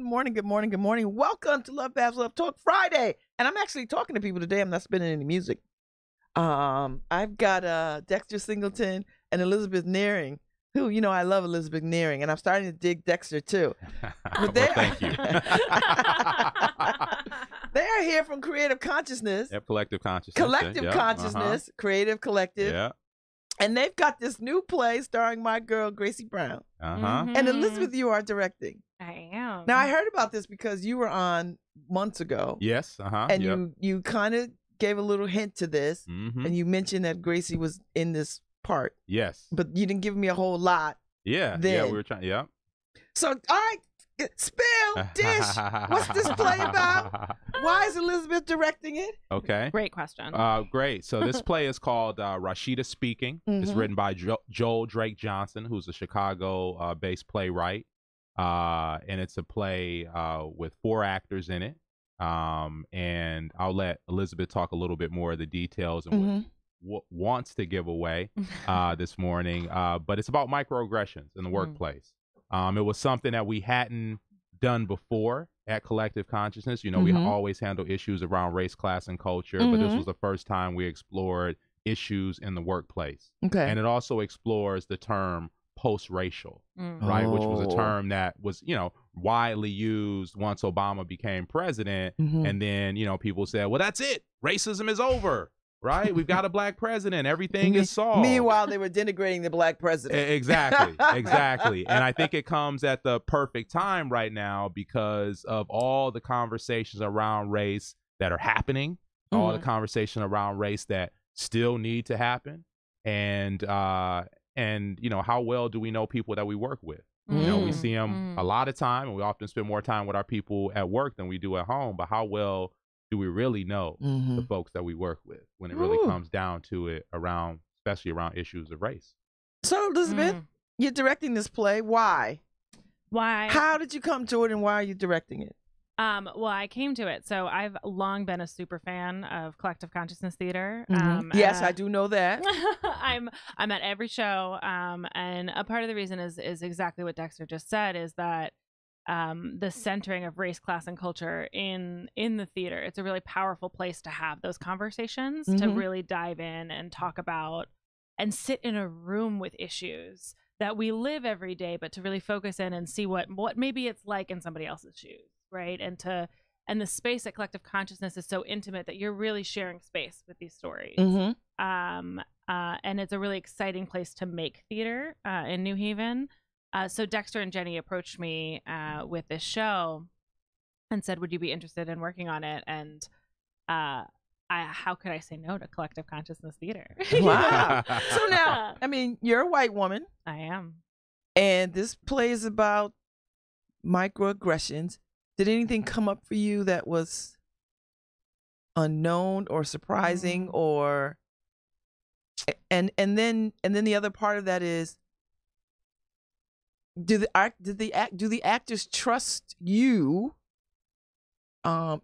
Good morning, good morning, good morning. Welcome to Lovebabz Lovetalk Friday. And I'm actually talking to people today. I'm not spinning any music. I've got Dexter Singleton and Elizabeth Nearing, who, you know, I love Elizabeth Nearing, and I'm starting to dig Dexter too. But well, thank you. They are here from Creative Consciousness. Yep, Collective Consciousness. Collective Consciousness, Creative Collective. Yeah. And they've got this new play starring my girl, Gracie Brown. Mm-hmm. And Elizabeth, you are directing. I am. Now, I heard about this because you were on months ago. Yes. And you kind of gave a little hint to this. Mm-hmm. And you mentioned that Gracie was in this part. Yes. But you didn't give me a whole lot. Yeah. Then. Yeah, we were trying. Yeah. So, all right, spill, dish. What's this play about? Why is Elizabeth directing it? Okay. Great question. Great. So this play is called Rashida Speaking. It's written by Joel Drake Johnson, who's a Chicago-based playwright. And it's a play with 4 actors in it. And I'll let Elizabeth talk a little bit more of the details and what wants to give away this morning. But it's about microaggressions in the workplace. It was something that we hadn't done before at Collective Consciousness. You know, we always handle issues around race, class, and culture, but this was the first time we explored issues in the workplace. Okay. And it also explores the term post-racial, right? Which was a term that was, you know, widely used once Obama became president. And then, you know, people said, well, that's it. Racism is over. Right? We've got a black president. Everything is solved. Meanwhile, they were denigrating the black president. Exactly. Exactly. And I think it comes at the perfect time right now because of all the conversations around race that are happening, all the conversation around race that still need to happen. And you know, how well do we know people that we work with? You know, we see them a lot of time, and we often spend more time with our people at work than we do at home. But how well do we really know the folks that we work with when it really comes down to it around, especially around issues of race? So, Elizabeth, you're directing this play. Why? Why? How did you come to it, and why are you directing it? Well, I came to it. So I've long been a super fan of Collective Consciousness Theater. Yes, I do know that. I'm at every show. And a part of the reason is exactly what Dexter just said, is that the centering of race, class, and culture in the theater. It's a really powerful place to have those conversations, to really dive in and talk about and sit in a room with issues that we live every day, but to really focus in and see what maybe it's like in somebody else's shoes, right? And the space at Collective Consciousness is so intimate that you're really sharing space with these stories. And it's a really exciting place to make theater in New Haven. So Dexter and Jenny approached me with this show and said, would you be interested in working on it? And how could I say no to Collective Consciousness Theater? Wow. So now, I mean, you're a white woman. I am. And this play is about microaggressions. Did anything come up for you that was unknown or surprising or and then the other part of that is, do the actors trust you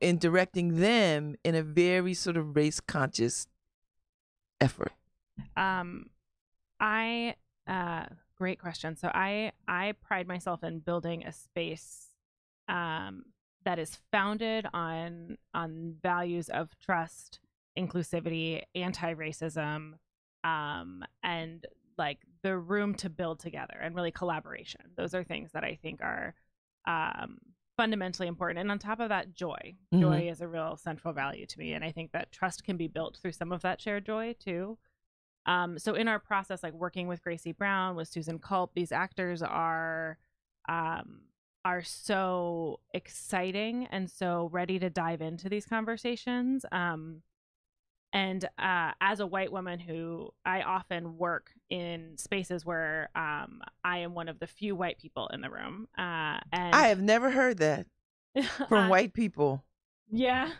in directing them in a very sort of race conscious effort? Great question. So I pride myself in building a space that is founded on values of trust, inclusivity, anti-racism, and like the room to build together and really collaboration. Those are things that I think are fundamentally important. And on top of that, joy. Joy is a real central value to me. And I think that trust can be built through some of that shared joy too. So in our process, like working with Gracie Brown, with Susan Culp, these actors are so exciting and so ready to dive into these conversations. And as a white woman who I often work in spaces where I am one of the few white people in the room. And I have never heard that from white people. Yeah.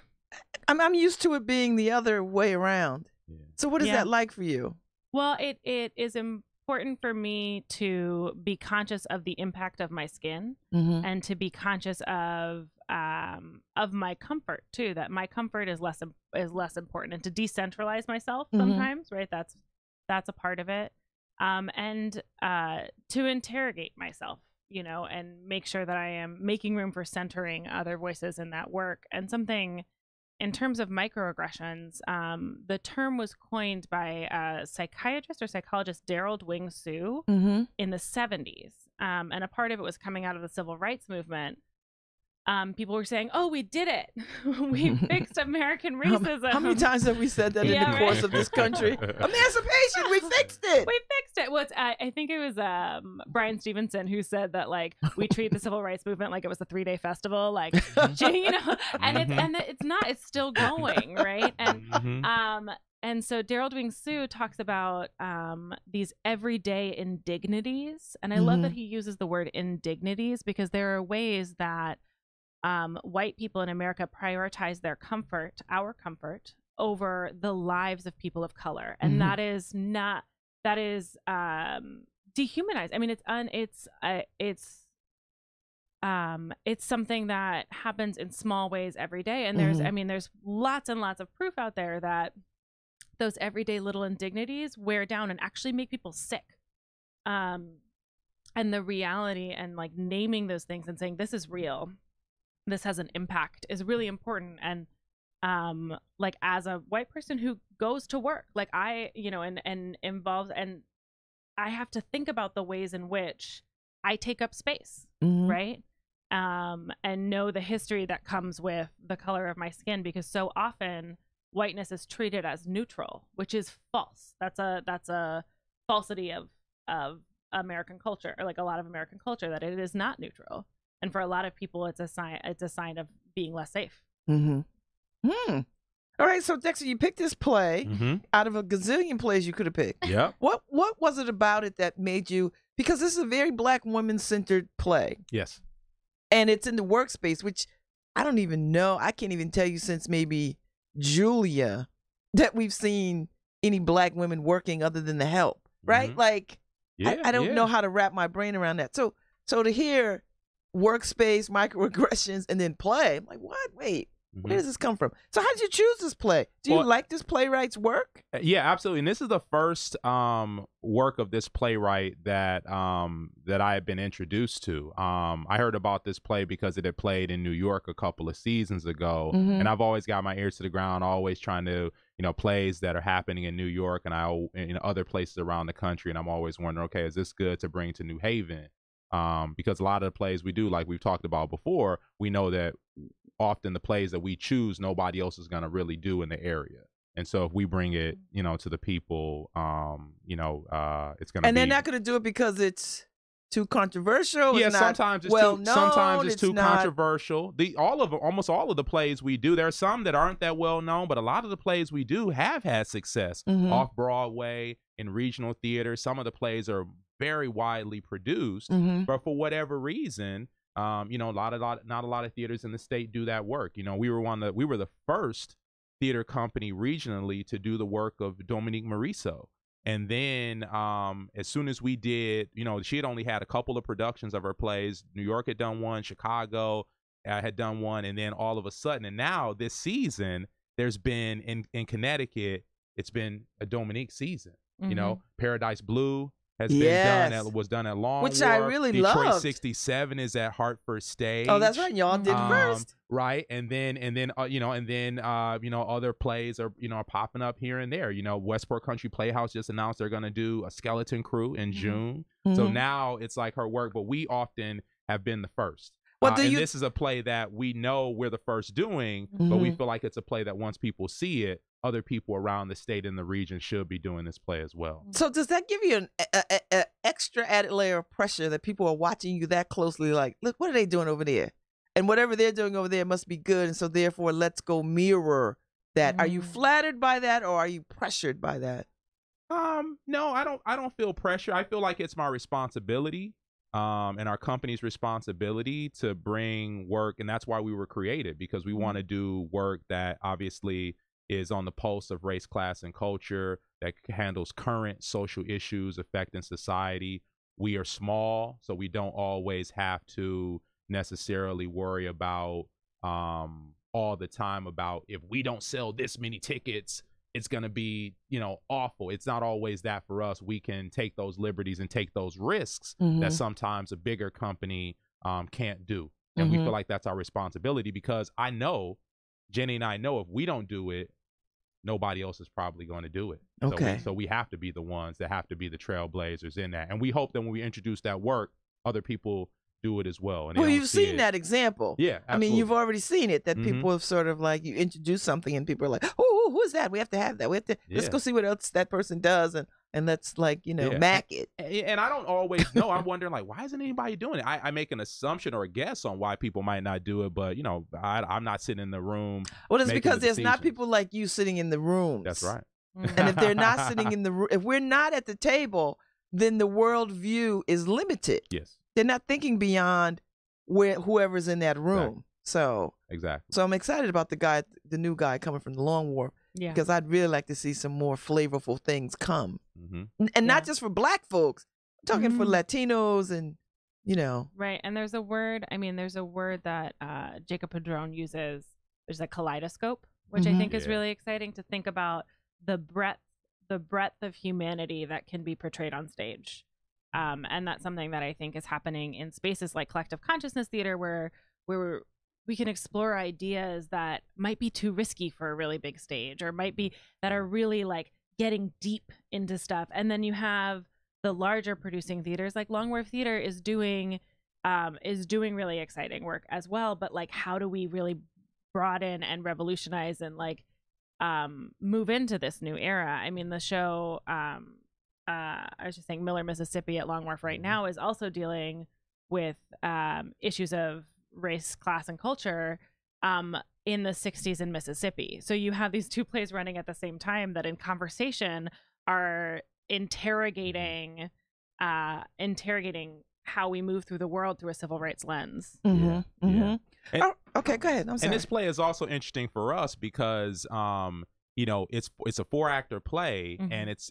I'm used to it being the other way around. Yeah. So what is that like for you? Well, it is important for me to be conscious of the impact of my skin and to be conscious of my comfort too, that my comfort is less important, and to decentralize myself sometimes, right? That's a part of it. And to interrogate myself you know, and make sure that I am making room for centering other voices in that work. And something in terms of microaggressions, the term was coined by psychiatrist or psychologist Daryl Wing Sue in the 70s. And a part of it was coming out of the civil rights movement. People were saying, "Oh, we did it! We fixed American racism." How many times have we said that in the course of this country? Emancipation, we fixed it. We fixed it. Well, I think it was Brian Stevenson who said that, like, we treat the civil rights movement like it was a 3-day festival, like, you know, and it's not. It's still going, right? And so Daryl Wing Sue talks about these everyday indignities, and I love that he uses the word indignities, because there are ways that white people in America prioritize their comfort, our comfort, over the lives of people of color, and that is dehumanized. I mean, it's something that happens in small ways every day, and there's lots and lots of proof out there that those everyday little indignities wear down and actually make people sick. And the reality and, like, naming those things and saying this is real, this has an impact, is really important. And like, as a white person who goes to work, like, I, you know, and involves, and I have to think about the ways in which I take up space, right? And know the history that comes with the color of my skin, because so often whiteness is treated as neutral, which is false. That's a falsity of American culture, or like a lot of American culture, that it is not neutral. And for a lot of people, it's a sign of being less safe. All right, so Dexter, you picked this play out of a gazillion plays you could have picked. Yeah. What was it about it that made you? Because this is a very Black woman-centered play. Yes. And it's in the workspace, which I don't even know. I can't even tell you since maybe Julia that we've seen any Black women working other than The Help, right? Like, I don't know how to wrap my brain around that. So to hear workspace, microaggressions, and then play, I'm like, what? Wait, where does this come from? So how did you choose this play? Do you like this playwright's work? Yeah, absolutely. And this is the first work of this playwright that I had been introduced to. I heard about this play because it had played in New York a couple of seasons ago, and I've always got my ears to the ground, always trying to, you know, plays that are happening in New York and other places around the country, and I'm always wondering, okay, is this good to bring to New Haven? Because a lot of the plays we do, like we've talked about before, we know that often the plays that we choose, nobody else is going to really do in the area. And so if we bring it, you know, to the people, it's going to And they're not going to do it because it's too controversial. Yeah, it's sometimes it's well too known, sometimes it's too not controversial. Almost all of the plays we do, there are some that aren't that well known, but a lot of the plays we do have had success off Broadway, in regional theater. Some of the plays are very widely produced, but for whatever reason, not a lot of theaters in the state do that work. You know, we were the first theater company regionally to do the work of Dominique Morisseau. And then as soon as we did, you know, she had only had a couple of productions of her plays. New York had done one, Chicago had done one, and then all of a sudden, and now this season, there's been in Connecticut, it's been a Dominique season. You know, Paradise Blue has was done at Long which Wharf. I really Detroit loved. 67 is at Hartford Stage. Oh, that's right. Y'all did first. Right. And then other plays are popping up here and there. You know, Westport Country Playhouse just announced they're going to do a Skeleton Crew in June. So now it's like her work, but we often have been the first. This is a play that we know we're the first doing, but we feel like it's a play that once people see it, other people around the state and the region should be doing this play as well. So does that give you an extra added layer of pressure that people are watching you that closely? Like, look, what are they doing over there? And whatever they're doing over there must be good. And so therefore, let's go mirror that. Are you flattered by that, or are you pressured by that? No, I don't feel pressure. I feel like it's my responsibility. And our company's responsibility to bring work, and that's why we were created, because we want to do work that obviously is on the pulse of race, class, and culture, that handles current social issues affecting society. We are small, so we don't always have to necessarily worry about all the time about if we don't sell this many tickets, it's going to be, you know, awful. It's not always that for us. We can take those liberties and take those risks that sometimes a bigger company can't do. And we feel like that's our responsibility, because I know, Jenny and I know, if we don't do it, nobody else is probably going to do it. Okay. So we have to be the ones that have to be the trailblazers in that. And we hope that when we introduce that work, other people do it as well. And well, you've seen that example. Yeah, absolutely. I mean, you've already seen it, that people have sort of like, you introduce something and people are like, oh, who is that? We have to have that. We have to, let's go see what else that person does. And let's, like, you know, mac it. And I don't always know. I'm wondering, like, why isn't anybody doing it? I make an assumption or a guess on why people might not do it. But, you know, I'm not sitting in the room. Well, it's because there's not people like you sitting in the rooms. That's right. And if they're not sitting in the room, if we're not at the table, then the world view is limited. Yes. They're not thinking beyond whoever's in that room. Exactly. So I'm excited about the new guy coming from the Long Wharf. Yeah. Because I'd really like to see some more flavorful things come. And not just for Black folks. I'm talking for Latinos and, you know. Right. And there's a word that Jacob Padron uses. There's a kaleidoscope, which I think is really exciting to think about the breadth of humanity that can be portrayed on stage. And that's something that I think is happening in spaces like collective consciousness theater, where we can explore ideas that might be too risky for a really big stage, or might be that are really like getting deep into stuff. And then you have the larger producing theaters, like Long Wharf Theater is doing really exciting work as well. But like, how do we really broaden and revolutionize and like move into this new era? I mean, the show, I was just saying, Miller, Mississippi at Long Wharf right now is also dealing with issues of race, class, and culture in the 60s in Mississippi. So you have these two plays running at the same time that in conversation are interrogating how we move through the world through a civil rights lens. And, okay, go ahead. I'm sorry. And this play is also interesting for us because you know, it's a 4-actor play, and it's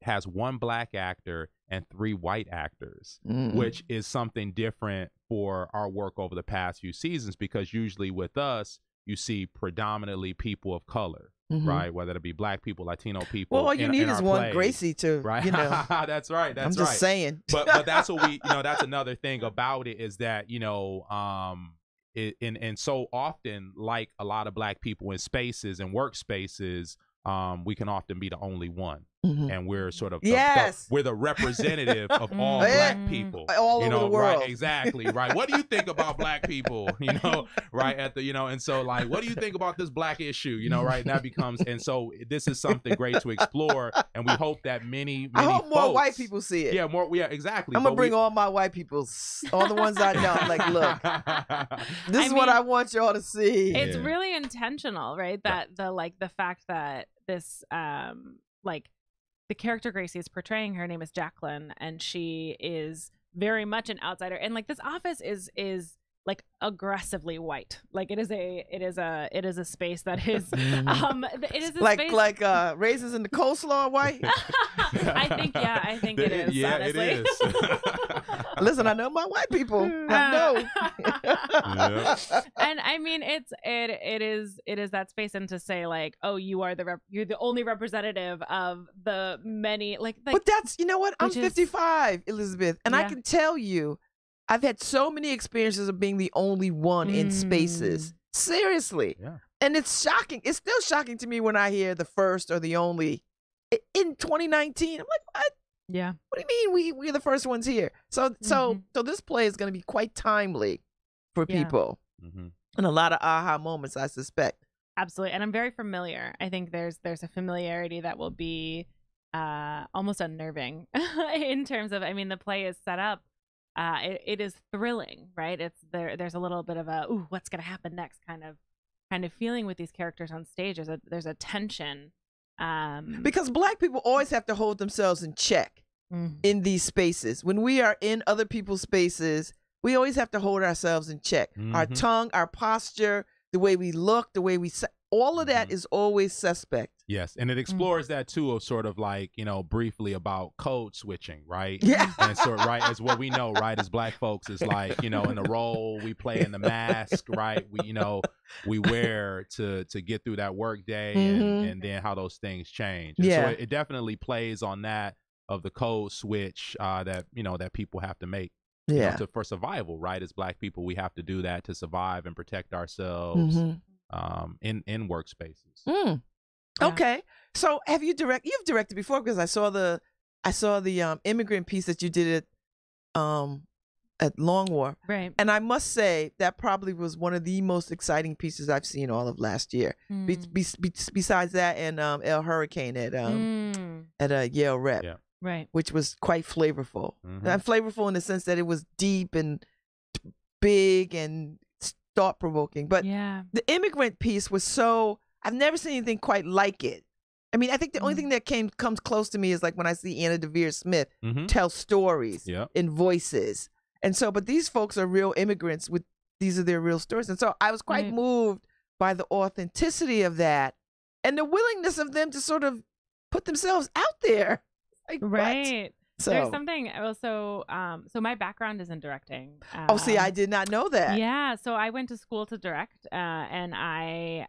has 1 Black actor and 3 white actors, which is something different for our work over the past few seasons, because usually with us, you see predominantly people of color, right? Whether it be Black people, Latino people. Well, all you need is one plays, Gracie to, right? You know. That's right. I'm just saying. But that's what we, you know, that's another thing about it is that, you know, and so often, like a lot of Black people in spaces and workspaces, we can often be the only one. And we're sort of we're the representative of all Black people all over the world. Right, exactly, right. What do you think about Black people, you know, right at the, you know, and so like, what do you think about this Black issue, you know, right? And that becomes, and so this is something great to explore, and we hope that many I hope more folks, white people see it. Yeah, exactly. I'm gonna bring all my white people, all the ones I know. I'm like, look, this is what I want y'all to see. It's really intentional, right? That the fact that this like the character Gracie is portraying, her name is Jacqueline, and she is very much an outsider. And like, this office is like aggressively white. Like it is a space that is it is a space like raisins in the coleslaw white. I think it is. Yeah, honestly. it is. Listen, I know my white people. I know. And I mean, it is that space, and to say like, oh, you're the only representative of the many like but that's, you know what? I'm 55, Elizabeth, and I can tell you, I've had so many experiences of being the only one in spaces. Seriously. Yeah. And it's shocking. It's still shocking to me when I hear the first or the only in 2019. I'm like, what? Yeah. What do you mean we're the first ones here? So this play is going to be quite timely for people. And a lot of aha moments, I suspect. Absolutely. And I'm very familiar. I think there's a familiarity that will be almost unnerving in terms of, I mean, the play is set up. It is thrilling, right? It's there's a little bit of a, ooh, what's going to happen next kind of feeling with these characters on stage. There's a tension. Because Black people always have to hold themselves in check in these spaces. When we are in other people's spaces, we always have to hold ourselves in check. Our tongue, our posture, the way we look, the way we all of that is always suspect. Yes, and it explores that too, of sort of like, you know, briefly about code switching, right? Yeah. And sort of, right, as what we know, right, as Black folks, is like, you know, in the role we play in the mask, right? We, you know, we wear to get through that work day, and then how those things change. And so it definitely plays on that, of the code switch that, you know, that people have to make. You know, for survival, right? As Black people, we have to do that to survive and protect ourselves in workspaces. Okay, so you've directed before, because I saw the immigrant piece that you did at Long Wharf, right? And I must say that probably was one of the most exciting pieces I've seen all of last year. Besides that, and El Hurricane at Yale Rep. Yeah. Right. Which was quite flavorful. And flavorful in the sense that it was deep and big and thought-provoking. But the immigrant piece was I've never seen anything quite like it. I mean, I think the only thing that comes close to me is like when I see Anna Devere Smith tell stories in voices. And so, but these folks are real immigrants these are their real stories. And so I was quite moved by the authenticity of that and the willingness of them to sort of put themselves out there. Like, right. So there's something also, so my background is in directing. See, I did not know that. Yeah. So I went to school to direct, and I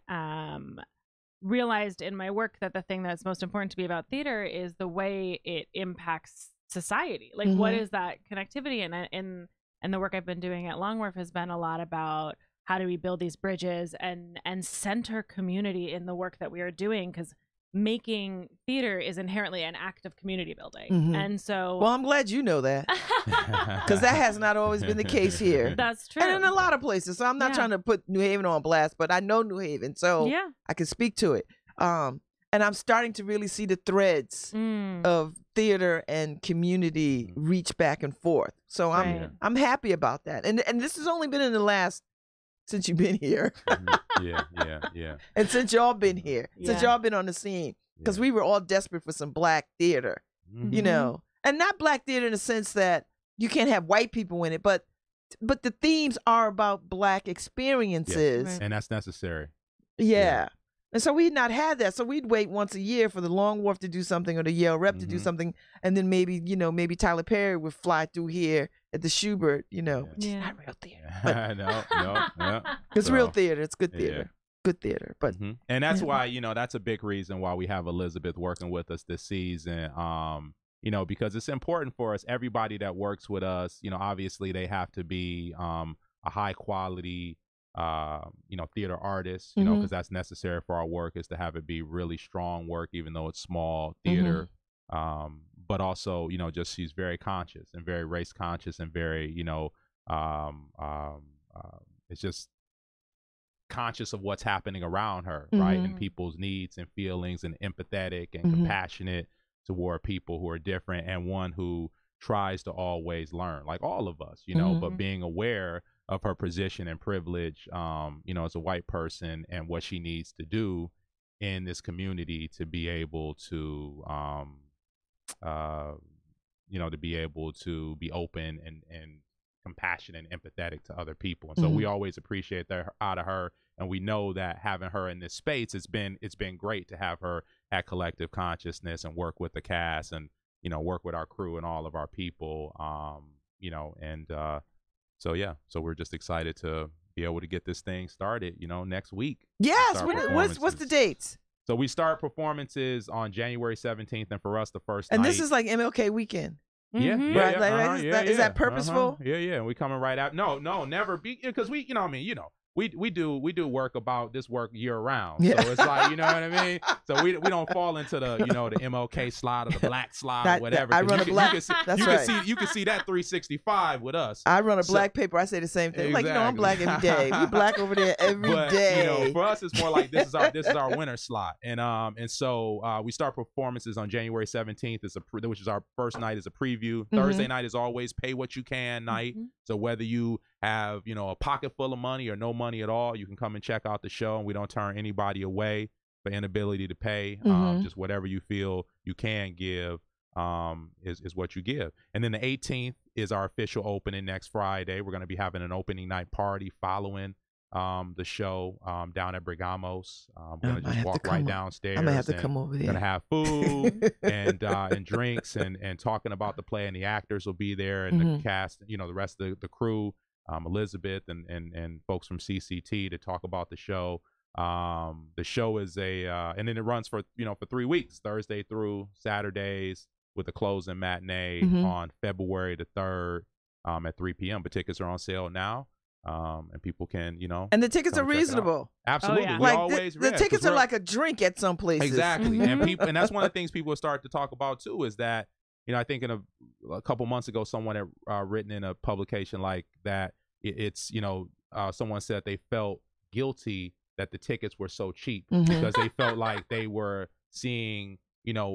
realized in my work that the thing that's most important to me about theater is the way it impacts society. Like, what is that connectivity? And the work I've been doing at Long Wharf has been a lot about how do we build these bridges and center community in the work that we are doing, because making theater is inherently an act of community building. And so, well, I'm glad you know that, because that has not always been the case here. That's true. And in a lot of places. So I'm not trying to put New Haven on blast, but I know New Haven, so I can speak to it. And I'm starting to really see the threads of theater and community reach back and forth. So I'm happy about that. And this has only been in the last, since you've been here. Yeah. And since y'all been here, since y'all been on the scene, because we were all desperate for some Black theater, you know, and not Black theater in the sense that you can't have white people in it, but the themes are about Black experiences. And that's necessary. And so we'd not had that. So we'd wait once a year for the Long Wharf to do something or the Yale Rep to do something. And then maybe Tyler Perry would fly through here at the Schubert, which is not real theater. No. It's real theater. It's good theater. Good theater. But and that's why, that's a big reason why we have Elizabeth working with us this season. Because it's important for us, everybody that works with us, obviously they have to be a high quality theater artists, because that's necessary for our work, is to have it be really strong work, even though it's small theater. But also, just she's very conscious and very race conscious and very, it's just conscious of what's happening around her, right? And people's needs and feelings, and empathetic and compassionate toward people who are different, and one who tries to always learn, like all of us, but being aware of her position and privilege, as a white person, and what she needs to do in this community to be able to, to be able to be open and compassionate and empathetic to other people. And so we always appreciate that out of her. And we know that having her in this space, it's been great to have her at Collective Consciousness and work with the cast and, work with our crew and all of our people, so we're just excited to be able to get this thing started, next week. Yes. What's the dates? So we start performances on January 17th, and for us, the first night. And this is like MLK weekend. Yeah, Is that purposeful? Yeah. And we coming right out. No, never be, because we, we do work about this work year round. So it's like, you know what I mean? So we don't fall into the, the MLK slide or the black slide or whatever. I run a black. You can see that 365 with us. I run a black paper. I say the same thing. Exactly. Like, I'm black every day. We black over there every day. For us, it's more like this is our winter slot. And so we start performances on January 17th, which is our first night, is a preview. Thursday night is always pay what you can night. So whether you have, a pocket full of money or no money at all, you can come and check out the show, and we don't turn anybody away for inability to pay. Just whatever you feel you can give is what you give. And then the 18th is our official opening next Friday. We're going to be having an opening night party following the show down at Brigamos. I'm gonna just walk right downstairs. I'm gonna have to come over there. Gonna have food and drinks and talking about the play, and the actors will be there, and the cast, you know, the rest of the crew, Elizabeth and folks from CCT to talk about the show. The show is and then it runs for 3 weeks, Thursday through Saturdays, with a closing matinee on February the 3rd at 3 p.m. But tickets are on sale now. And people can, and the tickets are reasonable. Absolutely. Oh, yeah. Like the tickets are like a drink at some places. Exactly. And that's one of the things people start to talk about too, is that, I think in a couple months ago, someone had written in a publication like that, someone said they felt guilty that the tickets were so cheap because they felt like they were seeing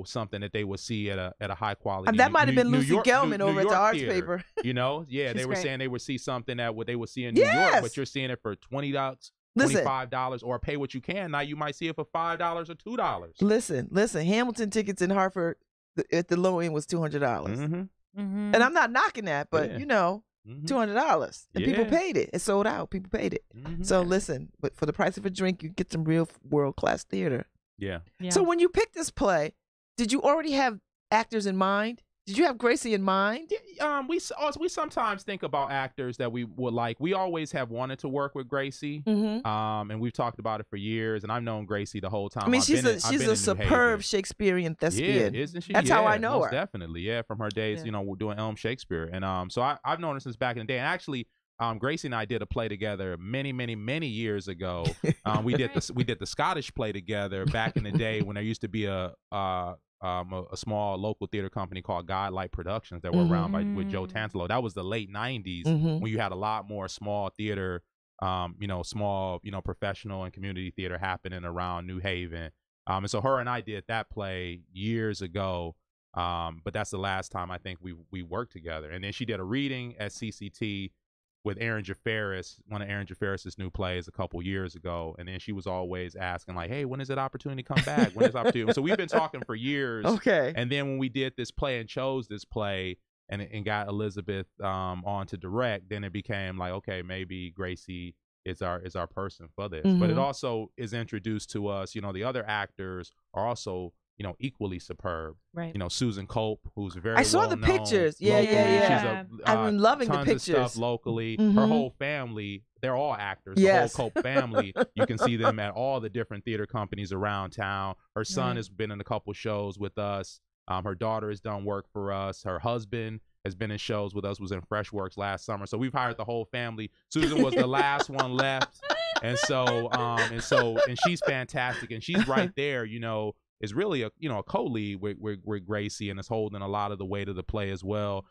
something that they would see at a high quality. And that might have been Lucy Gelman over at the Arts Theater, Paper. They were great. saying they would see something that they would see in New York, but you're seeing it for $20, $25, or pay what you can. Now you might see it for $5 or $2. Listen. Hamilton tickets in Hartford at the low end was $200, and I'm not knocking that, but $200, and people paid it. It sold out. People paid it. So listen, but for the price of a drink, you get some real world-class theater. Yeah. So when you picked this play, did you already have actors in mind? Did you have Gracie in mind? We sometimes think about actors that we would like. We always have wanted to work with Gracie, and we've talked about it for years. And I've known Gracie the whole time. I mean, she's a superb Shakespearean thespian. Yeah, isn't she? That's how I know her. Definitely, from her days, we're doing Elm Shakespeare, and so I've known her since back in the day. And actually, Gracie and I did a play together many years ago. We did the Scottish play together back in the day when there used to be a small local theater company called Godlight Productions that were around with Joe Tantalo. That was the late 90s when you had a lot more small theater, small, professional and community theater happening around New Haven. And so her and I did that play years ago. But that's the last time I think we worked together. And then she did a reading at CCT with Aaron Jafaris, one of Aaron Jafaris's new plays a couple years ago. And then she was always asking like, hey, when is that opportunity to come back? When is the opportunity? So we've been talking for years. Okay. And then when we did this play and chose this play and got Elizabeth on to direct, then it became like, okay, maybe Gracie is our person for this. But it also is introduced to us, the other actors are also equally superb. Right. Susan Cope, who's very I saw well the known pictures. Yeah. She's I've been loving the tons pictures. of stuff locally. Her whole family, they're all actors. Yes. The whole Cope family. You can see them at all the different theater companies around town. Her son has been in a couple shows with us. Her daughter has done work for us. Her husband has been in shows with us, was in Freshworks last summer. So we've hired the whole family. Susan was the last one left. And she's fantastic. And she's right there, is really a co-lead with Gracie, and is holding a lot of the weight of the play as well.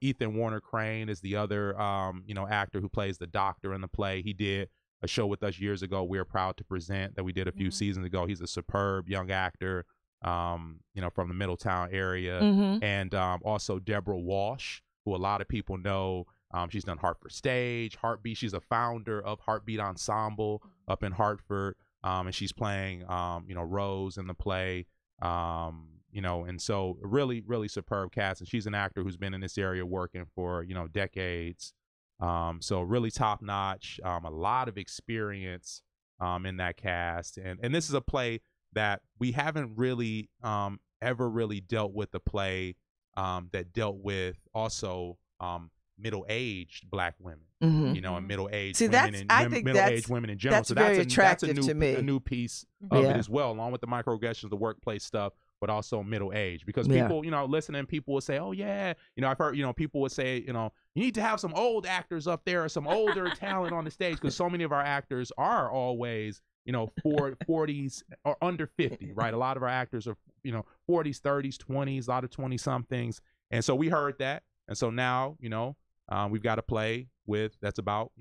Ethan Warner Crane is the other actor who plays the doctor in the play. He did a show with us years ago, We're Proud to Present, that we did a few seasons ago. He's a superb young actor from the Middletown area. And also Deborah Walsh, who a lot of people know. She's done Hartford Stage, Heartbeat. She's a founder of Heartbeat Ensemble up in Hartford. And she's playing, Rose in the play, and so really, really superb cast. And she's an actor who's been in this area working for, decades. So really top notch, a lot of experience in that cast. And this is a play that we haven't really ever really dealt with, the play that dealt with also middle-aged Black women, and middle-aged women and middle-aged women in general. That's very attractive to me. A new piece of it as well, along with the microaggressions, the workplace stuff, but also middle-aged. Because people, listening, people will say, oh yeah, I've heard, people would say, you need to have some old actors up there or some older talent on the stage, because so many of our actors are always 40s or under 50, right? A lot of our actors are 40s, 30s, 20s, a lot of 20-somethings. And so we heard that. And so now, we've got to play that's about,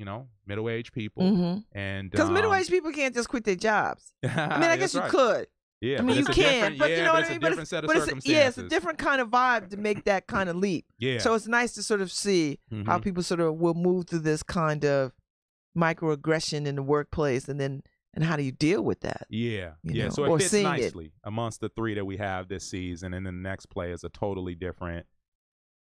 middle-aged people. And because middle-aged people can't just quit their jobs. I mean, I guess you could. Yeah, I mean, you can, but you know what I mean? But it's a different set of circumstances. It's a different kind of vibe to make that kind of leap. Yeah. So it's nice to sort of see how people sort of will move through this kind of microaggression in the workplace, and how do you deal with that? Yeah. So it fits nicely amongst the three that we have this season, and then the next play is a totally different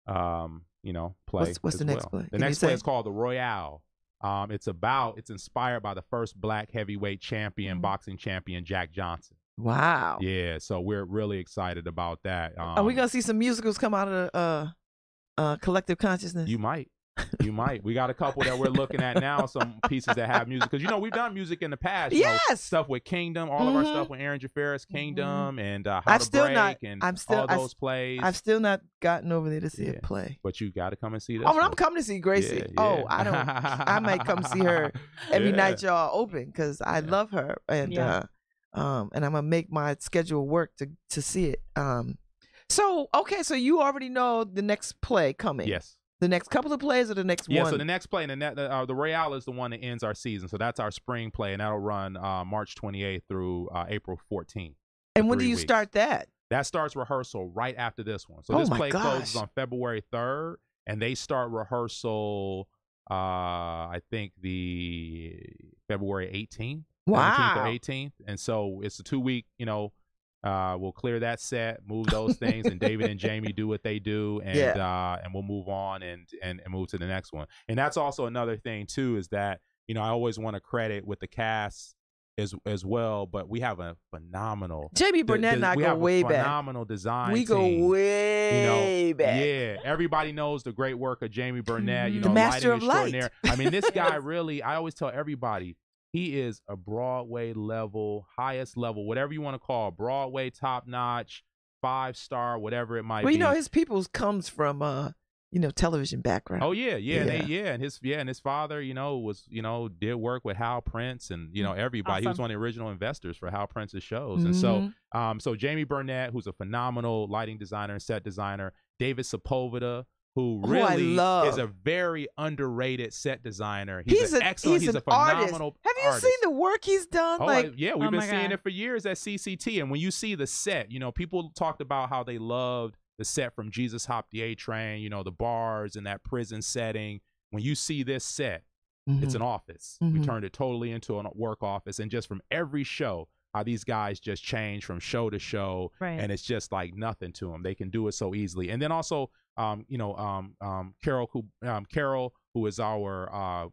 play. What's the next play? The next play is called The Royale. It's inspired by the first black heavyweight champion, boxing champion, Jack Johnson. Wow. Yeah, so we're really excited about that. Are we gonna see some musicals come out of Collective Consciousness? You might. We got a couple that we're looking at now, some pieces that have music. Because, we've done music in the past. Yes. Stuff with Kingdom, all of our stuff with Aaron Jafaris, Kingdom, and How to Break, and all those plays. I've still not gotten over there to see it play. But you got to come and see this. Oh, I'm coming to see Gracie. Yeah. Oh, I might come see her every night y'all open because I love her. And and I'm going to make my schedule work to see it. So you already know the next play coming. Yes. The next couple of plays or the next one? Yeah, so the next play, and the Royale is the one that ends our season. So that's our spring play, and that'll run March 28th through April 14th. And when do you start that? That starts rehearsal right after this one. So this play closes on February 3rd, and they start rehearsal, I think, the February 18th. Wow. 17th or 18th. And so it's a 2-week, we'll clear that set, move those things, and David and Jamie do what they do, and we'll move on and move to the next one. And that's also another thing too, is that I always want to credit with the cast as well, but we have a phenomenal Jamie Burnett and I go way back. Phenomenal design. We go way back. Yeah, everybody knows the great work of Jamie Burnett. The master of light. I mean, this guy really. I always tell everybody. He is a Broadway level, highest level, whatever you want to call Broadway, top notch, 5-star, whatever it might be. Well, his people's comes from television background. Oh yeah. And his father, was did work with Hal Prince and everybody. Awesome. He was one of the original investors for Hal Prince's shows. And so Jamie Burnett, who's a phenomenal lighting designer and set designer, David Sepulveda, who really is a very underrated set designer. He's an excellent. He's a phenomenal artist. Have you seen the work he's done? We've been seeing it for years at CCT. And when you see the set, people talked about how they loved the set from Jesus Hopped the A Train, the bars and that prison setting. When you see this set, it's an office. We turned it totally into a work office. And just from every show, how these guys just change from show to show, and it's just like nothing to them. They can do it so easily. And then also, Carol, who is our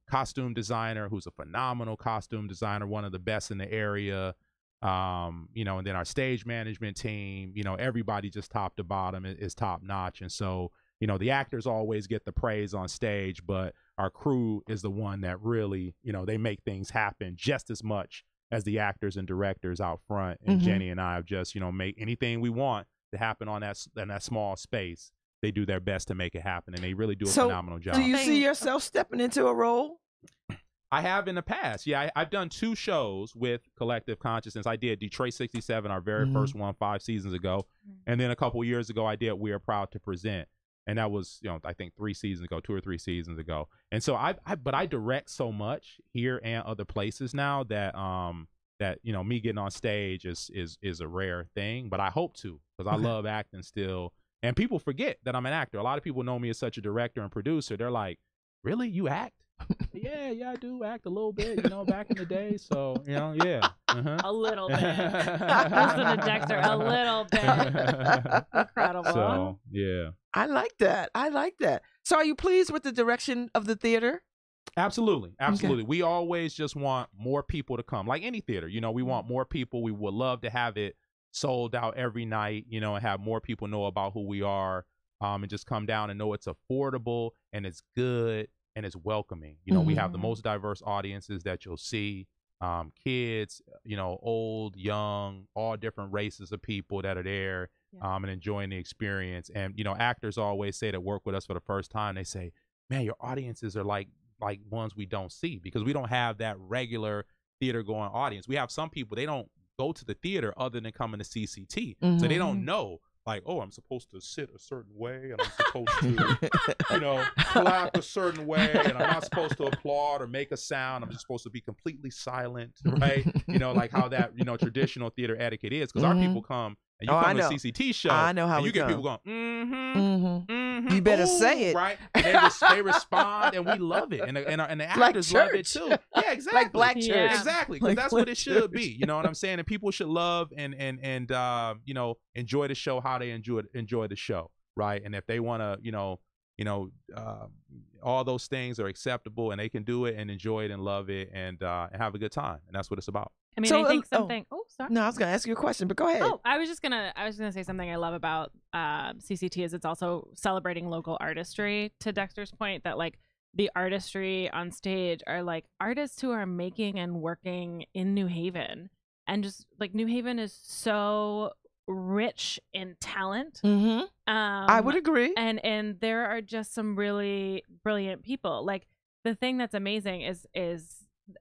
costume designer, who's a phenomenal costume designer, one of the best in the area. And then our stage management team, everybody just top to bottom is top notch. And so, the actors always get the praise on stage, but our crew is the one that really, they make things happen just as much as the actors and directors out front. And Jenny and I have just, make anything we want to happen in that small space. They do their best to make it happen, and they really do a phenomenal job. Do you see yourself stepping into a role? I have in the past. Yeah, I've done 2 shows with Collective Consciousness. I did Detroit 67, our very first one 5 seasons ago. And then a couple years ago, I did We Are Proud to Present. And that was, I think 2 or 3 seasons ago. And so but I direct so much here and other places now that me getting on stage is a rare thing, but I hope to, because I love acting still. And people forget that I'm an actor. A lot of people know me as such a director and producer. They're like, really? You act? Yeah, I do act a little bit, back in the day. So, yeah. A little bit. Listen to Dexter, a little bit. Incredible. So, yeah. I like that. So are you pleased with the direction of the theater? Absolutely. Okay. We always just want more people to come. Like any theater, we want more people. We would love to have it sold out every night, and have more people know about who we are, and just come down and know it's affordable and it's good and it's welcoming. We have the most diverse audiences that you'll see, kids, old, young, all different races of people that are there, and enjoying the experience. And, actors always say that work with us for the first time, they say, man, your audiences are like ones we don't see, because we don't have that regular theater going audience. We have some people, they don't go to the theater other than coming to CCT. So they don't know, like, oh, I'm supposed to sit a certain way, and I'm supposed to, clap a certain way, and I'm not supposed to applaud or make a sound. I'm just supposed to be completely silent, right? Like how that, traditional theater etiquette is, because our people come, and you come to a CCT show, I know how and you get people going, you better say it. Right? And they respond, and we love it. And the actors love it too. Yeah, exactly. Like black church. Yeah. Exactly. Because that's what it should be. You know what I'm saying? And people should love and enjoy the show how they enjoy the show. Right. And if they want to, all those things are acceptable, and they can do it and enjoy it and love it and have a good time, and that's what it's about. I mean, I think something. Oh, sorry. No, I was gonna ask you a question, but go ahead. Oh, I was just gonna say something I love about CCT is it's also celebrating local artistry. To Dexter's point, that like the artistry on stage are like artists who are making and working in New Haven, and just like New Haven is so rich in talent. I would agree. And there are just some really brilliant people. Like the thing that's amazing is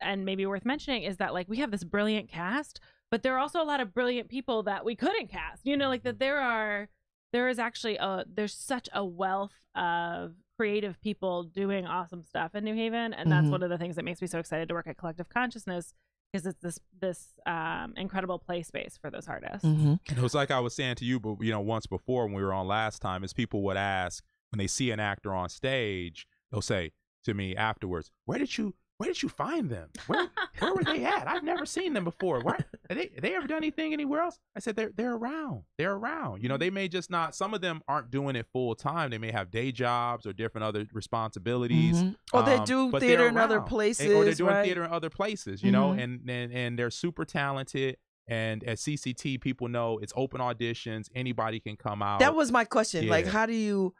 and maybe worth mentioning is that like we have this brilliant cast, but there are also a lot of brilliant people that we couldn't cast. You know, like that there is actually there's such a wealth of creative people doing awesome stuff in New Haven, and that's one of the things that makes me so excited to work at Collective Consciousness, because it's this incredible play space for those artists. And it was like I was saying to you, but once before when we were on last time, is people would ask when they see an actor on stage, they'll say to me afterwards, where did you find them? Where were they at? I've never seen them before. Where have they ever done anything anywhere else? I said they're around. They're around. They may just not. Some of them aren't doing it full time. They may have day jobs or different other responsibilities. Or they do theater in other places. Or they're doing theater in other places. And they're super talented. And at CCT, people know it's open auditions. Anybody can come out. That was my question. Yeah. Like, how do you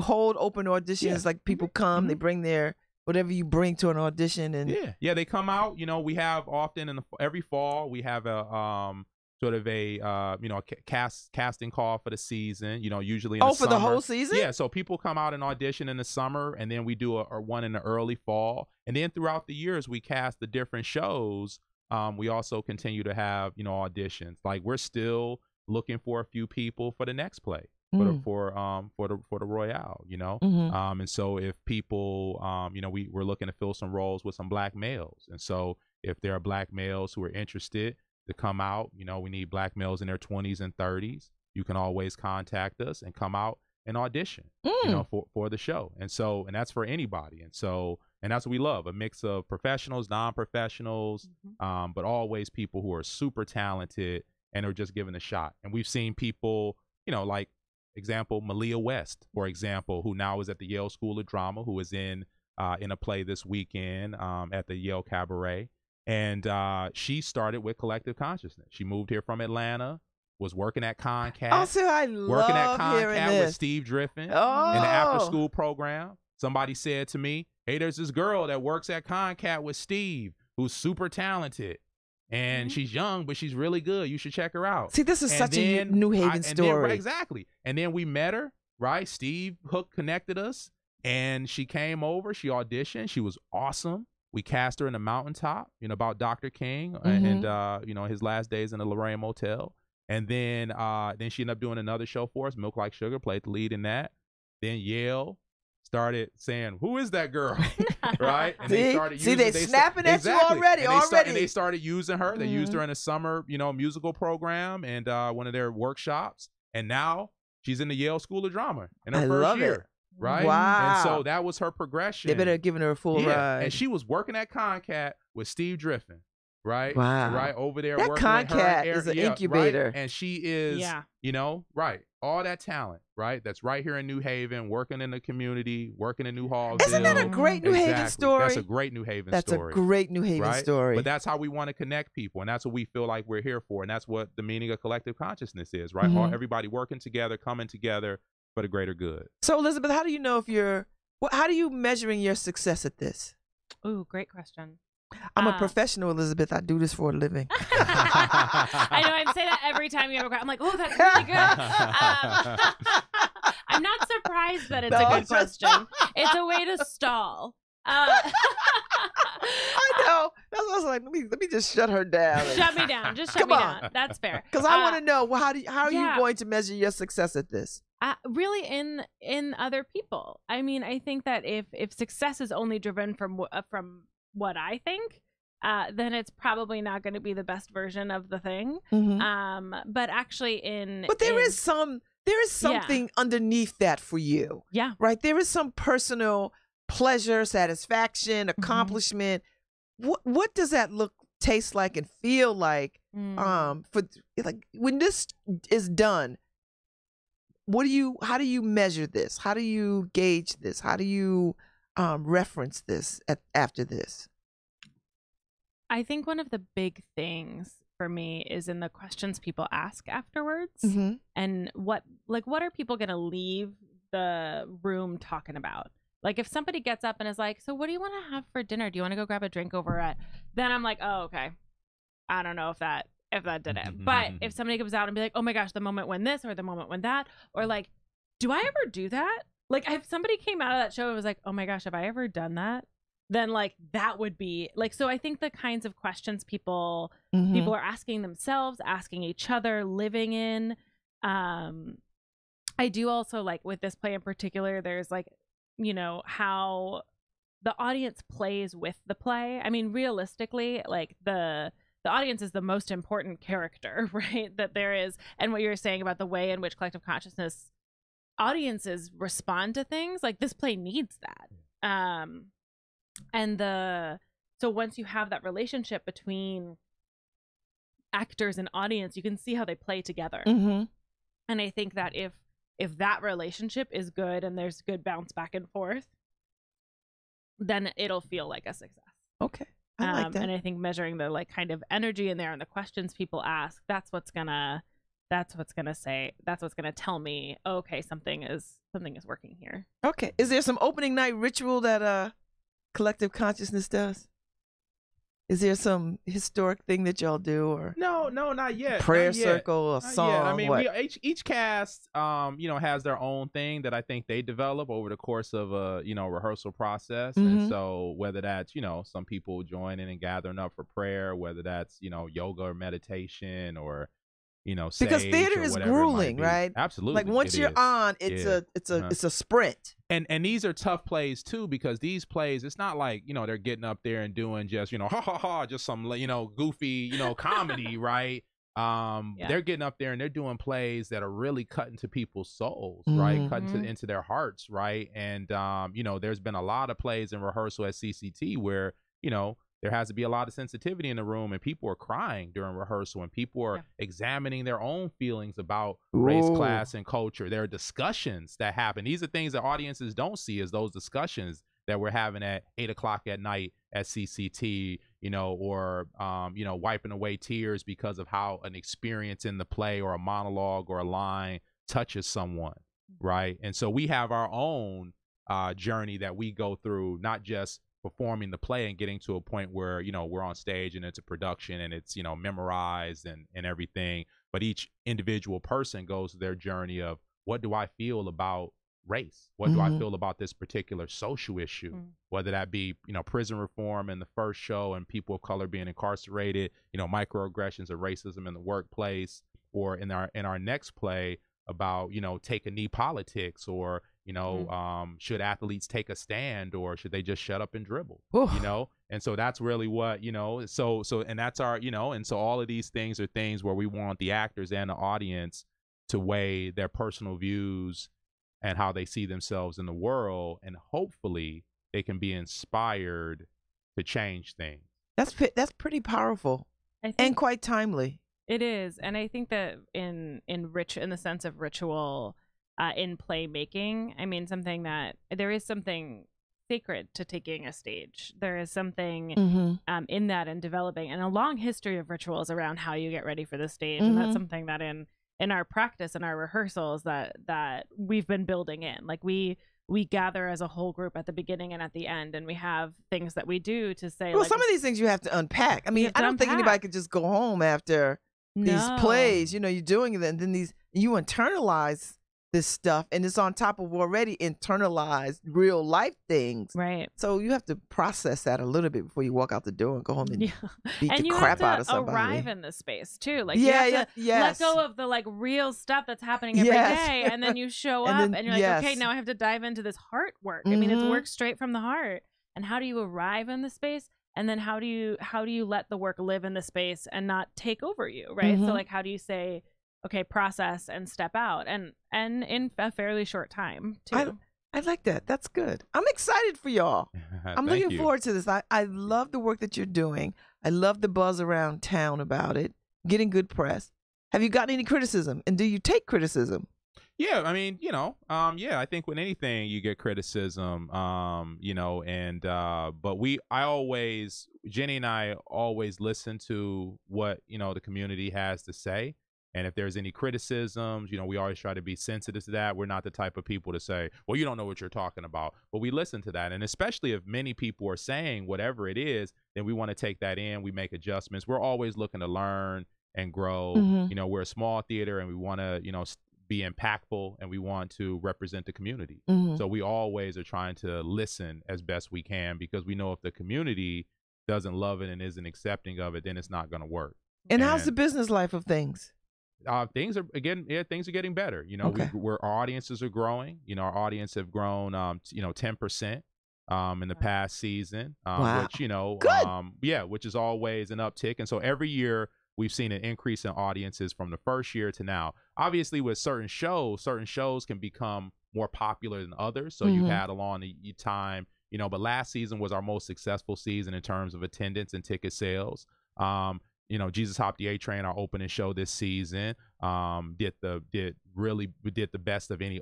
hold open auditions? Yeah. Like people come, they bring their whatever you bring to an audition, and they come out. We have often every fall we have a sort of a casting call for the season. Usually in the summer. The whole season. Yeah, so people come out and audition in the summer, and then we do a one in the early fall, and then throughout the years we cast the different shows. We also continue to have auditions. Like we're still looking for a few people for the next play. For the Royale, and so if people, we're looking to fill some roles with some Black males, and so if there are Black males who are interested to come out, we need Black males in their 20s and 30s. You can always contact us and come out and audition, for the show, and that's for anybody, and that's what we love, a mix of professionals, non-professionals, but always people who are super talented and are just given a shot. And we've seen people, like. Example, Malia West, for example, who now is at the Yale School of Drama, who is in a play this weekend at the Yale Cabaret. And she started with Collective Consciousness. She moved here from Atlanta, was working at Concat. Also, I love hearing this. With Steve Driffin in the after-school program. Somebody said to me, hey, there's this girl that works at Concat with Steve who's super talented. And she's young, but she's really good. You should check her out. See, this is such a New Haven story. Exactly. And then we met her, right? Steve Hook connected us, and she came over. She auditioned. She was awesome. We cast her in The Mountaintop, about Dr. King and his last days in the Lorraine Motel. And then she ended up doing another show for us, Milk Like Sugar, played the lead in that. Then Yale started saying, who is that girl? Right? And they started using, they're snapping at you already. And they started using her. They used her in a summer, musical program and one of their workshops. And now she's in the Yale School of Drama in her first year. Right? Wow. And so that was her progression. They better have given her a full ride. And she was working at Concat with Steve Driffin. Right? Wow. Right over there that working Concat with her. is an incubator. Right? And she is, right. All that talent, right? That's right here in New Haven, working in the community, working in New Hallville. Isn't that a great New Haven story? That's a great New Haven story. That's a great New Haven story. But that's how we want to connect people, and that's what we feel like we're here for, and that's what the meaning of collective consciousness is, right? Everybody working together, coming together for the greater good. So, Elizabeth, how do you know how do you measuring your success at this? Ooh, great question. I'm a professional, Elizabeth. I do this for a living. I know. I say that every time you have a question. I'm like, oh, that's really good. I'm not surprised that it's a good question. It's a way to stall. I know. That's what I was like. Let me just shut her down. Shut me down. Just shut me down. That's fair. Because I want to know how are you going to measure your success at this? Really, in other people. I mean, I think that if success is only driven from what I think, then it's probably not going to be the best version of the thing. But actually, there is something underneath that for you. Yeah. Right. There is some personal pleasure, satisfaction, accomplishment. What does that taste like and feel like? For like when this is done, how do you measure this? How do you gauge this? How do you reference this after this? I think one of the big things for me is in the questions people ask afterwards, and what are people going to leave the room talking about? Like if somebody gets up and is like, so what do you want to have for dinner? Do you want to go grab a drink over at, then I'm like, oh, okay. I don't know if that did it. But if somebody comes out and be like, oh my gosh, the moment when this or the moment when that, or like, do I ever do that? Like if somebody came out of that show and was like, oh my gosh, have I ever done that? Then like that would be like, so I think the kinds of questions people are asking themselves, asking each other, living in. I do also like with this play in particular, there's like, you know, how the audience plays with the play. I mean, realistically, like the audience is the most important character, right? That there is, and what you're saying about the way in which collective consciousness audiences respond to things, like this play needs that. So once you have that relationship between actors and audience, you can see how they play together. And I think that if that relationship is good and there's good bounce back and forth, then it'll feel like a success. Okay. I like that. And I think measuring the like kind of energy in there and the questions people ask, that's what's gonna tell me, okay, something is working here. Okay. Is there some opening night ritual that collective consciousness does? Is there some historic thing that y'all do, or no, not yet? Prayer not yet. circle, a song? I mean, what? each cast, has their own thing that I think they develop over the course of a, rehearsal process. And so whether that's, some people joining and gathering up for prayer, whether that's, yoga or meditation, or because theater is grueling, right? Absolutely. Like once you're on, it's a sprint. And these are tough plays too, because these plays, it's not like, they're getting up there and doing just, ha ha ha, just some, goofy, comedy, right? They're getting up there and they're doing plays that are really cutting to people's souls, right? Cutting into their hearts, right? And, there's been a lot of plays in rehearsal at CCT where, there has to be a lot of sensitivity in the room, and people are crying during rehearsal, and people are examining their own feelings about race, class, and culture. There are discussions that happen. These are things that audiences don't see, as those discussions that we're having at 8:00 at night at CCT, or, wiping away tears because of how an experience in the play or a monologue or a line touches someone, right? And so we have our own journey that we go through, not just performing the play and getting to a point where, we're on stage and it's a production and it's, memorized and everything. But each individual person goes through their journey of, what do I feel about race? What do I feel about this particular social issue? Whether that be, prison reform in the first show and people of color being incarcerated, microaggressions of racism in the workplace, or in our next play about, take a knee politics, or, should athletes take a stand, or should they just shut up and dribble? And so that's really what, and that's our, and so all of these things are things where we want the actors and the audience to weigh their personal views and how they see themselves in the world, and hopefully they can be inspired to change things. That's pretty powerful and quite timely. It is. And I think that in the sense of ritual, in playmaking, I mean, there is something sacred to taking a stage. There is something in that, and developing, and a long history of rituals around how you get ready for the stage. And that's something that in our practice and our rehearsals that we've been building in. Like we gather as a whole group at the beginning and at the end, and we have things that we do to say, well, some of these things you have to unpack. I mean, I don't think anybody could just go home after these plays, you're doing it, and then you internalize this stuff, and it's on top of already internalized real life things, right? So you have to process that a little bit before you walk out the door and go home and beat the crap out of somebody. Arrive in the space too, like you have to let go of the like real stuff that's happening every day, and then you show up and you're like, okay, now I have to dive into this heart work. I mean, it's work straight from the heart. And how do you arrive in the space? And then how do you let the work live in the space and not take over you, right? So like, how do you say, okay, process and step out, and in a fairly short time too. I like that. That's good. I'm excited for y'all. I'm looking forward to this. I love the work that you're doing. I love the buzz around town about it, getting good press. Have you gotten any criticism, and do you take criticism? Yeah, I mean, I think with anything you get criticism, but Jenny and I always listen to what, the community has to say. And if there's any criticisms, we always try to be sensitive to that. We're not the type of people to say, well, you don't know what you're talking about, but we listen to that. And especially if many people are saying whatever it is, then we want to take that in. We make adjustments. We're always looking to learn and grow. We're a small theater and we want to, be impactful, and we want to represent the community. So we always are trying to listen as best we can, because we know if the community doesn't love it and isn't accepting of it, then it's not going to work. And how's the business life of things? Things are getting better. Okay. Our audiences are growing. Our audience have grown 10% in the past season. Wow. Which which is always an uptick. And so every year we've seen an increase in audiences from the first year to now. Obviously, with certain shows can become more popular than others. So you had along the time, but last season was our most successful season in terms of attendance and ticket sales. Jesus Hopped the A Train, our opening show this season, did the best of any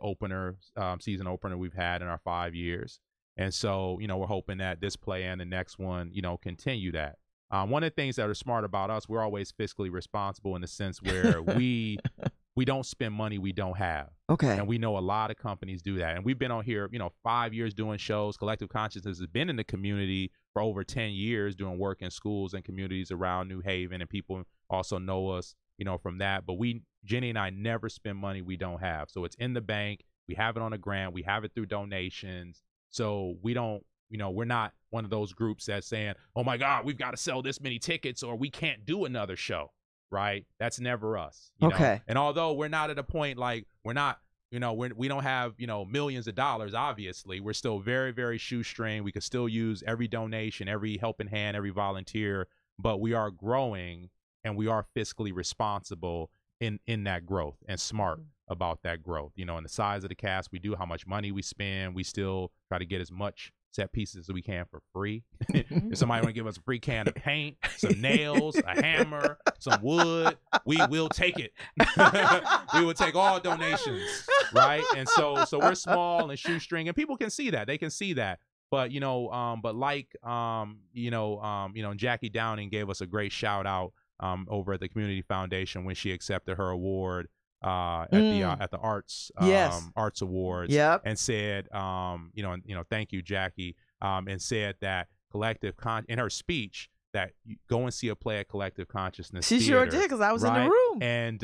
season opener we've had in our 5 years. And so, we're hoping that this play and the next one, continue that. One of the things that are smart about us, we're always fiscally responsible in the sense where we don't spend money we don't have. Okay. And we know a lot of companies do that. And we've been on here, 5 years doing shows. Collective Consciousness has been in the community for over 10 years doing work in schools and communities around New Haven. And people also know us, from that. But Jenny and I never spend money we don't have. So it's in the bank. We have it on a grant. We have it through donations. So we don't, we're not one of those groups that's saying, oh my God, we've got to sell this many tickets or we can't do another show. Right? That's never us. Okay. And although we're not at a point like we're not, we don't have, millions of dollars, obviously, we're still very, very shoestring. We could still use every donation, every helping hand, every volunteer, but we are growing and we are fiscally responsible in that growth and smart about that growth. And the size of the cast we do, how much money we spend, we still try to get as much set pieces as we can for free. If somebody want to give us a free can of paint, some nails, a hammer, some wood, we will take it. We will take all donations, right? And so we're small and shoestring, and people can see that. They can see that. But Jackie Downing gave us a great shout out over at the Community Foundation when she accepted her award at the Arts Arts Awards. Yep. And said thank you, Jackie, and said that in her speech that you go and see a play at Collective Consciousness she Theater, sure did, because I was in the room, and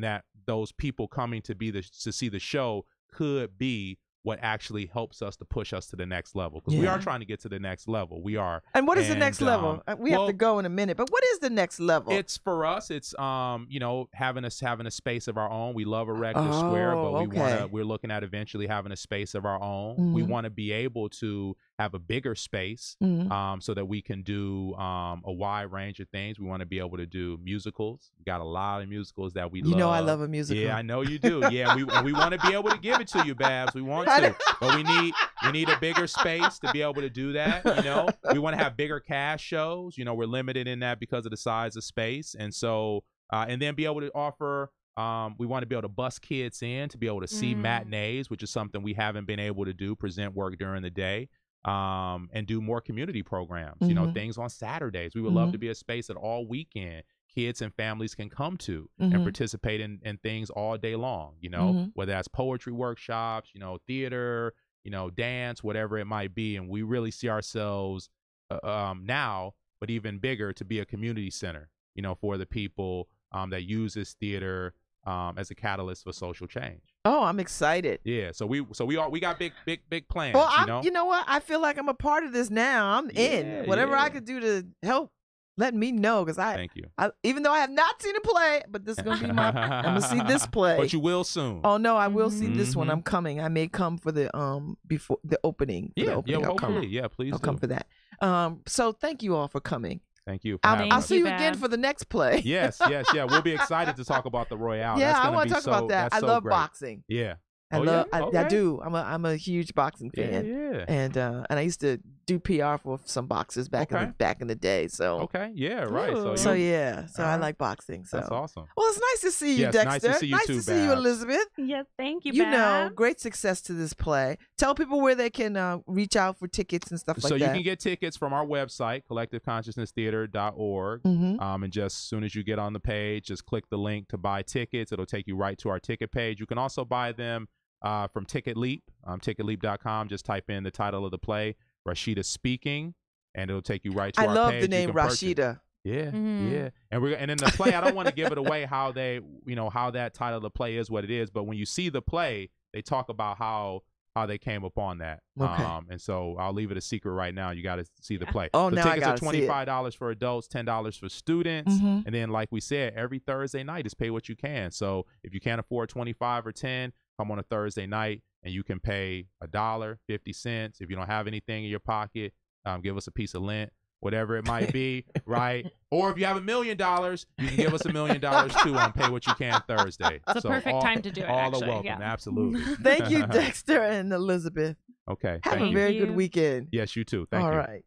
that those people coming to see the show could be what actually helps us to push us to the next level, because we are trying to get to the next level. We are. And what is the next level? We have to go in a minute, but what is the next level? It's for us. It's having a space of our own. We love a regular square, but we're looking at eventually having a space of our own. We want to be able to have a bigger space, so that we can do a wide range of things. We want to be able to do musicals. We got a lot of musicals that we love. You know I love a musical. Yeah, I know you do. Yeah, we want to be able to give it to you, Babz. We want to, but we need a bigger space to be able to do that. We want to have bigger cast shows. We're limited in that because of the size of space, and so and then be able to offer. We want to be able to bus kids in to be able to see matinees, which is something we haven't been able to do. Present work during the day. And do more community programs, things on Saturdays. We would love to be a space that all weekend kids and families can come to and participate in things all day long, whether that's poetry workshops, theater, dance, whatever it might be. And we really see ourselves now, but even bigger, to be a community center, for the people that use this theater as a catalyst for social change. Oh, I'm excited. Yeah, so we got big plans. Well, you know what? I feel like I'm a part of this now. I'm in. Whatever I could do to help, let me know, because thank you. Even though I have not seen a play, but this is gonna be I'm gonna see this play. But you will soon. Oh no, I will see this one. I'm coming. I may come for the before the opening. Hopefully, please. I'll come for that. So thank you all for coming. Thank you. I'll see you again for the next play. Yes. We'll be excited to talk about the Royale. Yeah, I want to talk about that. I love boxing. Yeah. I do. I'm a huge boxing fan. Yeah. And I used to do PR for some boxers back in the day. So yeah, right. Ooh. So I like boxing. So that's awesome. Well, it's nice to see you, Yes, Dexter. nice to see you too, to see you, Babz. Elizabeth. Yes, thank you, You know, Babz. great success to this play. Tell people where they can reach out for tickets and stuff like So that. you can get tickets from our website, collectiveconsciousnesstheater.org. And just as soon as you get on the page, just click the link to buy tickets. It'll take you right to our ticket page. You can also buy them from Ticket Leap, ticketleap.com. Just type in the title of the play, Rashida Speaking, and it'll take you right to our page. I love the name Rashida. Yeah, yeah. And in the play, I don't want to give it away how they, how that title of the play is what it is. But when you see the play, they talk about how they came upon that. Okay. And so I'll leave it a secret right now. You got to see the play. Oh, so now I tickets gotta are $25 for adults, $10 for students. Mhm. And then, like we said, every Thursday night is pay what you can. So if you can't afford 25 or 10, come on a Thursday night and you can pay $1, 50 cents. If you don't have anything in your pocket, give us a piece of lint, whatever it might be, right? Or if you have $1 million, you can give us $1 million too on Pay What You Can Thursday. It's a perfect time to do it, All actually. are welcome, Yeah. absolutely. Thank you, Dexter and Elizabeth. Okay. Have thank a you. very you. good weekend. Yes, you too. Thank you. All right.